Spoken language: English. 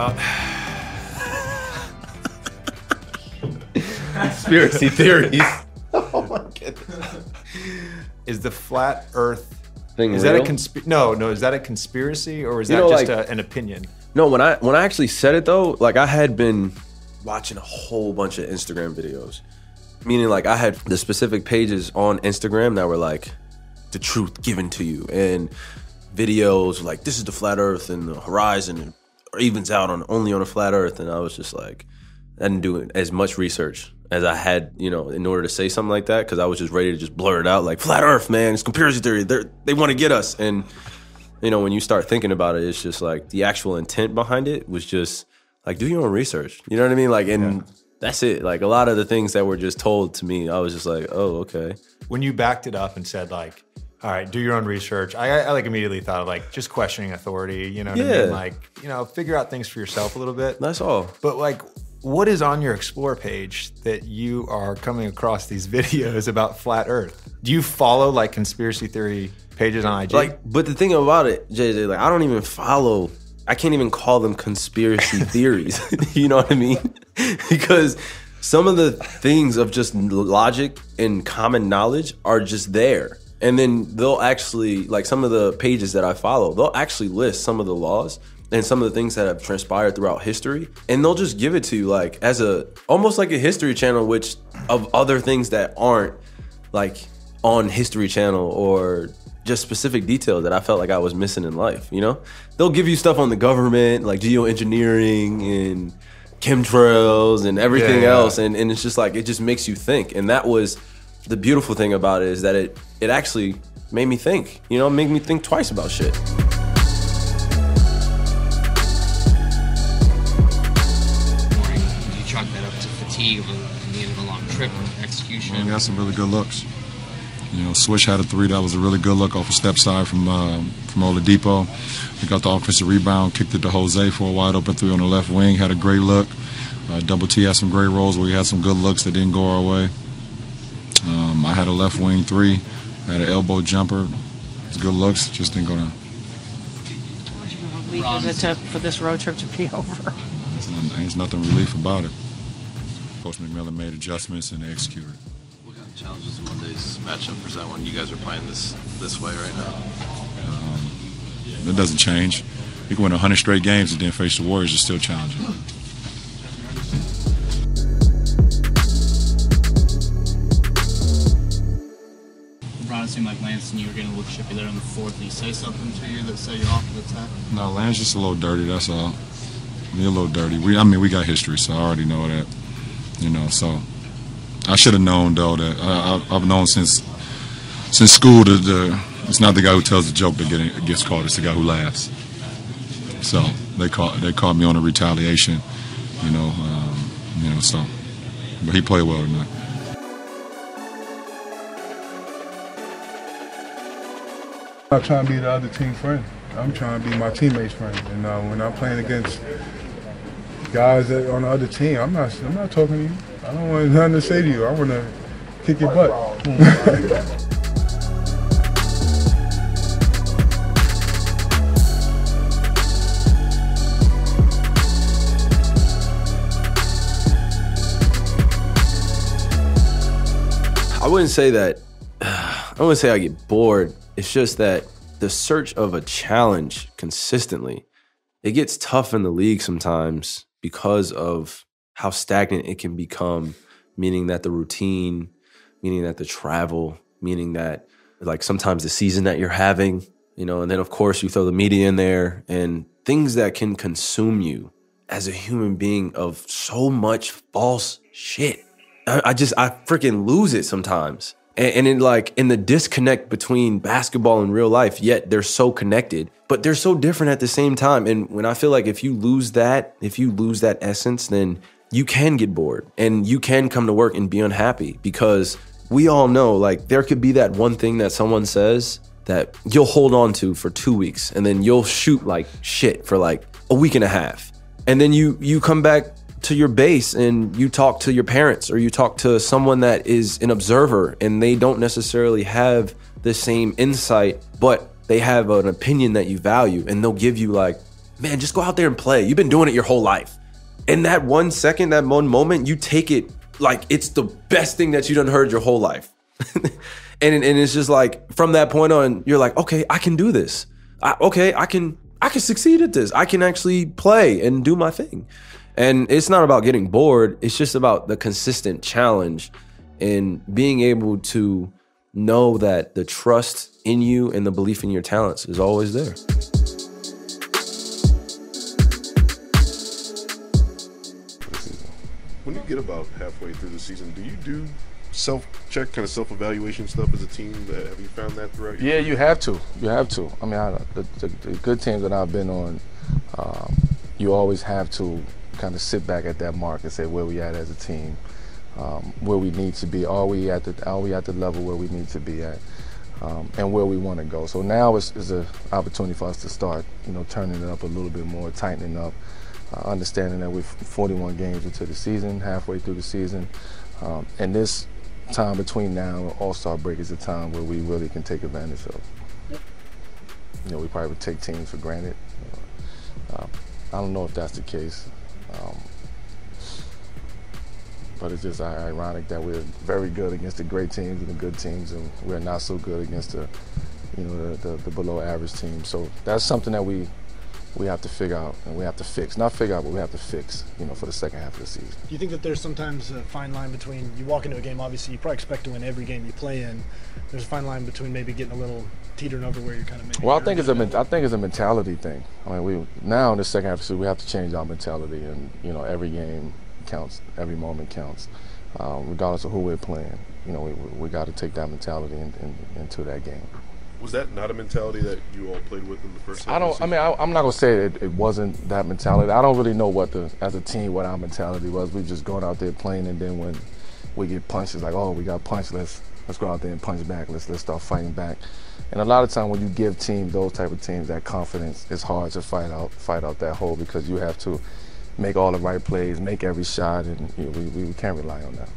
about conspiracy theories. Oh my goodness. Is the flat Earth thing is real? that a no? Is that a conspiracy or is that just an opinion? No, when I actually said it though, like I had been watching a whole bunch of Instagram videos. Meaning like I had the specific pages on Instagram that were like the truth given to you, and videos like this is the flat Earth and the horizon evens out only on a flat Earth, and I was just like, I didn't do as much research as I had, you know, in order to say something like that, because I was just ready to just blur it out like flat Earth, man, it's conspiracy theory. They want to get us, and you know when you start thinking about it, it's just like the actual intent behind it was just like do your own research. You know what I mean? Like and. Yeah. That's it. Like a lot of the things that were just told to me, I was just like, oh, okay. When you backed it up and said like, all right, do your own research, I like immediately thought of like just questioning authority, you know what I mean? Like, you know, figure out things for yourself a little bit. That's all. But like, what is on your Explore page that you are coming across these videos about flat Earth? Do you follow like conspiracy theory pages on IG? Like, but the thing about it, JJ, like I don't even follow, I can't even call them conspiracy theories. You know what I mean? Because some of the things of just logic and common knowledge are just there. And then they'll actually, like some of the pages that I follow, they'll actually list some of the laws and some of the things that have transpired throughout history. And they'll just give it to you like as almost like a history channel, which of other things that aren't like on History Channel or just specific details that I felt like I was missing in life, you know? They'll give you stuff on the government, like geoengineering and chemtrails and everything else, and it's just like, it just makes you think. And that was the beautiful thing about it, is that it actually made me think, you know, made me think twice about shit. Do you chalk that up to fatigue of the end of a long trip or execution? Well, we got some really good looks. You know, Swish had a three that was a really good look off a step side from Oladipo. We got the offensive rebound, kicked it to Jose for a wide open three on the left wing, had a great look. Double T had some great rolls where we had some good looks that didn't go our way. I had a left wing three, I had an elbow jumper. It's good looks, just didn't go down. How week is it for this road trip to be over? There's nothing relief about it. Coach McMillan made adjustments and they executed. What kind of challenges in Monday's matchup present when you guys are playing this way right now? That doesn't change. You can win 100 straight games and then face the Warriors. It's still challenging. LeBron, it seemed like Lance and you were getting a little chippy there on the fourth. Did he say something to you that set you off the attack? No, Lance just a little dirty, that's all. We're a little dirty. We got history, so I already know that. You know, so I should have known though that I've known since school that it's not the guy who tells the joke that gets caught; it's the guy who laughs. So they caught me on a retaliation, you know. So, but he played well tonight. I'm not trying to be the other team friend. I'm trying to be my teammates' friend. And when I'm playing against guys that on the other team, I'm not talking to you. I don't want nothing to say to you. I want to kick your butt. I wouldn't say that. I wouldn't say I get bored. It's just that the search of a challenge consistently, it gets tough in the league sometimes because of how stagnant it can become, meaning that the routine, meaning that the travel, meaning that like sometimes the season that you're having, you know, and then of course you throw the media in there and things that can consume you as a human being of so much false shit. I freaking lose it sometimes. And in the disconnect between basketball and real life, yet they're so connected, but they're so different at the same time. And when I feel like if you lose that essence, then you can get bored and you can come to work and be unhappy, because we all know like there could be that one thing that someone says that you'll hold on to for 2 weeks, and then you'll shoot like shit for like a week and a half. And then you come back to your base and you talk to your parents or you talk to someone that is an observer and they don't necessarily have the same insight, but they have an opinion that you value, and they'll give you like man, just go out there and play. You've been doing it your whole life. In that 1 second, that one moment, you take it like it's the best thing that you done heard your whole life. and it's just like, from that point on, you're like, okay, I can do this. I can succeed at this. I can actually play and do my thing. And it's not about getting bored. It's just about the consistent challenge and being able to know that the trust in you and the belief in your talents is always there. When you get about halfway through the season, do you do self-check, kind of self-evaluation stuff as a team? Have you found that throughout your career? You have to. You have to. I mean, the good teams that I've been on, you always have to kind of sit back at that mark and say where we at as a team, where we need to be. Are we at the level where we need to be at, and where we want to go? So now is an opportunity for us to start, turning it up a little bit more, tightening up, understanding that we're 41 games into the season, halfway through the season, and this time between now and All-Star break is a time where we really can take advantage of. We probably would take teams for granted. I don't know if that's the case, but it's just ironic that we're very good against the great teams and the good teams, and we're not so good against the below average teams. So that's something that we have to figure out and we have to fix. Not figure out, but we have to fix, for the second half of the season. Do you think that there's sometimes a fine line between, you walk into a game, obviously you probably expect to win every game you play in. There's a fine line between maybe getting a little teetering over where you're kind of making. Well, I think it's a mentality thing. I mean, now in the second half of the season, we have to change our mentality, and every game counts, every moment counts, regardless of who we're playing. We got to take that mentality into that game. Was that not a mentality that you all played with in the first half? I'm not gonna say it wasn't that mentality. I don't really know as a team what our mentality was. We just going out there playing, and then when we get punched, it's like, oh, we got punched. Let's go out there and punch back. Let's start fighting back. And a lot of time when you give those type of teams that confidence, it's hard to fight out that hole, because you have to make all the right plays, make every shot, and we can't rely on that.